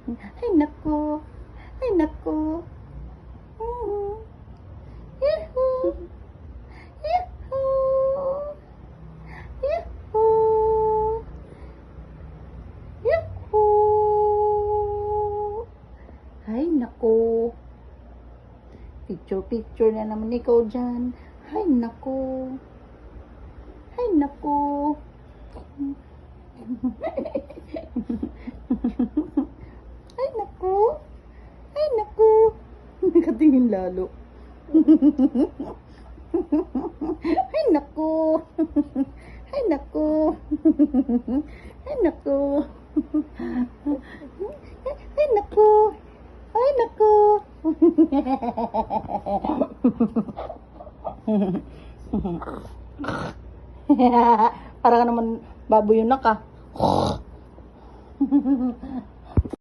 Ay, nako. Ay, nako. Yahoo! Yahoo! Yahoo! Yahoo! Ay, nako. Picture na naman ikaw dyan. Ay, nako. Ay, nako. Ay, nako. Ay, nako. Nakatingin lalo. Ay, nako. Ay, nako. Ay, nako. Ay, nako. Ay, nako. Para ka naman baboy yun ka.